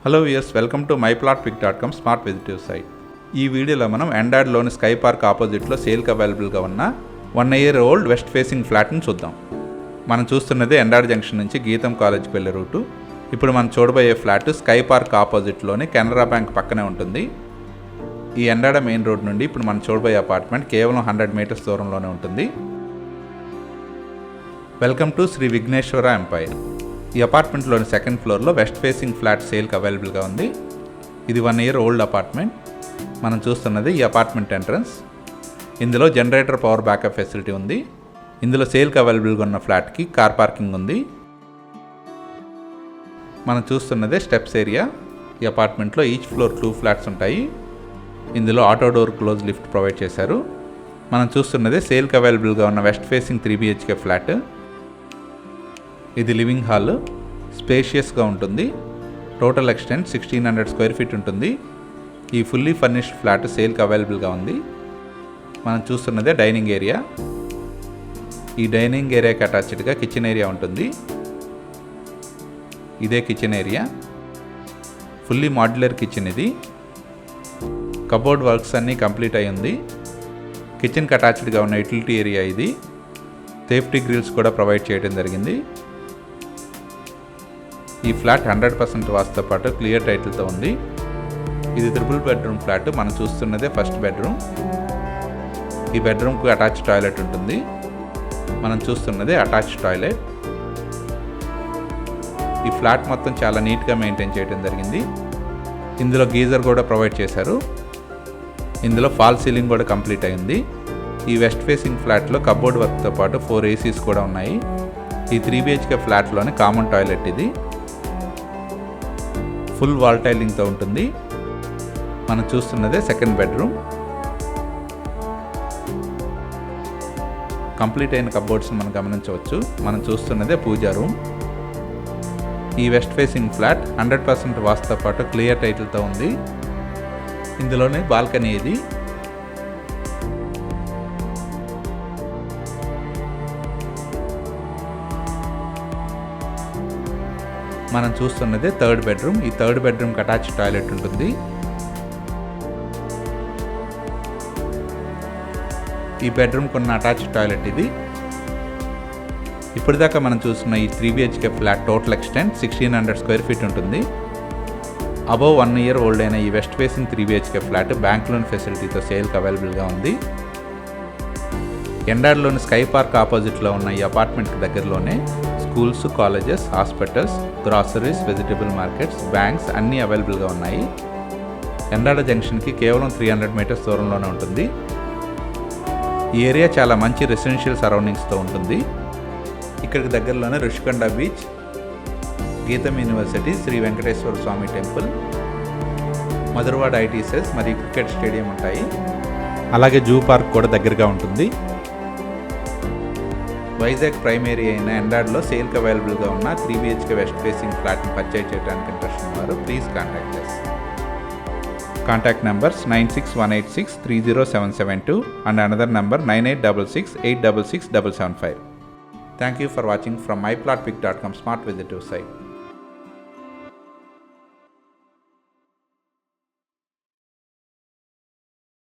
Hello viewers, welcome to myplotpic.com smart విజిటివ్ site. ఈ వీడియోలో మనం ఎండాడ్లోని స్కై పార్క్ ఆపోజిట్లో సేల్కి అవైలబుల్గా ఉన్న 1 year ఓల్డ్ వెస్ట్ ఫేసింగ్ ఫ్లాట్ని చూద్దాం. మనం చూస్తున్నది ఎండాడ్ జంక్షన్ నుంచి గీతం కాలేజ్కి వెళ్ళే రూటు. ఇప్పుడు మనం చూడబోయే ఫ్లాట్ స్కై పార్క్ ఆపోజిట్లోని కెనరా బ్యాంక్ పక్కనే ఉంటుంది. ఈ ఎండాడ మెయిన్ రోడ్ నుండి ఇప్పుడు మనం చూడబోయే అపార్ట్మెంట్ కేవలం 100 meters దూరంలోనే ఉంటుంది. Welcome to Shri Vighneshwara empire. ఈ అపార్ట్మెంట్లోని సెకండ్ ఫ్లోర్లో వెస్ట్ ఫేసింగ్ ఫ్లాట్ సేల్కి అవైలబుల్గా ఉంది. ఇది 1 year ఓల్డ్ అపార్ట్మెంట్. మనం చూస్తున్నది ఈ అపార్ట్మెంట్ ఎంట్రన్స్. ఇందులో జనరేటర్ పవర్ బ్యాకప్ ఫెసిలిటీ ఉంది. ఇందులో సేల్కి అవైలబుల్గా ఉన్న ఫ్లాట్కి కార్ పార్కింగ్ ఉంది. మనం చూస్తున్నదే స్టెప్స్ ఏరియా. ఈ అపార్ట్మెంట్లో ఈచ్ ఫ్లోర్ 2 ఫ్లాట్స్ ఉంటాయి. ఇందులో auto door close lift provide చేశారు. మనం చూస్తున్నదే సేల్కి అవైలబుల్గా ఉన్న వెస్ట్ ఫేసింగ్ 3 BHK ఫ్లాట్. ఇది లివింగ్ హాల్, స్పేషియస్గా ఉంటుంది. టోటల్ ఎక్స్టెంట్ 1600 square feet ఉంటుంది. ఈ ఫుల్లీ ఫర్నిష్డ్ ఫ్లాట్ సేల్కి అవైలబుల్గా ఉంది. మనం చూస్తున్నదే డైనింగ్ ఏరియా. ఈ డైనింగ్ ఏరియాకి అటాచ్డ్గా కిచెన్ ఏరియా ఉంటుంది. ఇదే kitchen area. Fully modular kitchen ఇది. కబోర్డ్ వర్క్స్ అన్నీ కంప్లీట్ అయి ఉంది. కిచెన్కి అటాచ్డ్గా ఉన్న యూటిలిటీ ఏరియా ఇది. సేఫ్టీ గ్రిల్స్ కూడా ప్రొవైడ్ చేయడం జరిగింది. ఈ ఫ్లాట్ 100% వాస్తుతో పాటు క్లియర్ టైటిల్తో ఉంది. ఇది 3 bedroom ఫ్లాట్. మనం చూస్తున్నదే ఫస్ట్ బెడ్రూమ్. ఈ బెడ్రూమ్కి అటాచ్ టాయిలెట్ ఉంటుంది. మనం చూస్తున్నదే అటాచ్ టాయిలెట్. ఈ ఫ్లాట్ మొత్తం చాలా నీట్గా మెయింటైన్ చేయడం జరిగింది. ఇందులో గీజర్ కూడా ప్రొవైడ్ చేశారు. ఇందులో ఫాల్ సీలింగ్ కూడా కంప్లీట్ అయింది. ఈ వెస్ట్ ఫేసింగ్ ఫ్లాట్లో కబోర్డ్ వర్క్తో పాటు 4 ACs కూడా ఉన్నాయి. ఈ 3 BHK ఫ్లాట్లోని కామన్ టాయిలెట్ ఇది. ఫుల్ వాల్ టైలింగ్తో ఉంటుంది. మనం చూస్తున్నదే సెకండ్ బెడ్రూమ్. కంప్లీట్ అయిన కబోర్డ్స్ని మనం గమనించవచ్చు. మనం చూస్తున్నదే పూజా రూమ్. ఈ వెస్ట్ ఫేసింగ్ ఫ్లాట్ 100% వాస్తుతో పాటు క్లియర్ టైటిల్తో ఉంది. ఇందులోనే బాల్కనీ ఇది. మనం చూస్తున్నదే థర్డ్ బెడ్రూమ్. ఈ థర్డ్ బెడ్రూమ్కి అటాచ్ టాయిలెట్ ఉంటుంది. ఈ బెడ్రూమ్కి ఉన్న అటాచ్ టాయిలెట్ ఇది. ఇప్పటిదాకా మనం చూస్తున్న ఈ 3 BHK flat total extent 1600 square feet ఉంటుంది. అబవ్ 1 year ఓల్డ్ అయిన ఈ west facing 3 BHK flat bank loan ఫెసిలిటీతో సేల్కి అవైలబుల్గా ఉంది. ఎండాడ్లోని స్కై పార్క్ ఆపోజిట్లో ఉన్న ఈ అపార్ట్మెంట్కి దగ్గరలోనే schools, colleges, hospitals, groceries, vegetable markets, banks అన్నీ అవైలబుల్గా ఉన్నాయి. ఎండాడ జంక్షన్కి కేవలం 300 meters దూరంలోనే ఉంటుంది. ఈ ఏరియా చాలా మంచి రెసిడెన్షియల్ సరౌండింగ్స్తో ఉంటుంది. ఇక్కడికి దగ్గరలోనే రుషికొండ బీచ్, గీతం యూనివర్సిటీ, శ్రీ వెంకటేశ్వర స్వామి టెంపుల్, మధురవాడ ITSS మరియు క్రికెట్ స్టేడియం ఉంటాయి. అలాగే జూ పార్క్ కూడా దగ్గరగా ఉంటుంది. వైజాగ్ ప్రైమరీ అయిన ఎండాడ్లో సేల్కి అవైలబుల్గా ఉన్న 3 BHK వెస్ట్ ఫేసింగ్ ఫ్లాట్ని పర్చేజ్ చేయడానికి ఇంట్రెస్ట్ ఉన్నవారు please contact us. Contact numbers 9618630772 and another number 9866866775. Thank you for watching from myplotpic.com smart visitive site.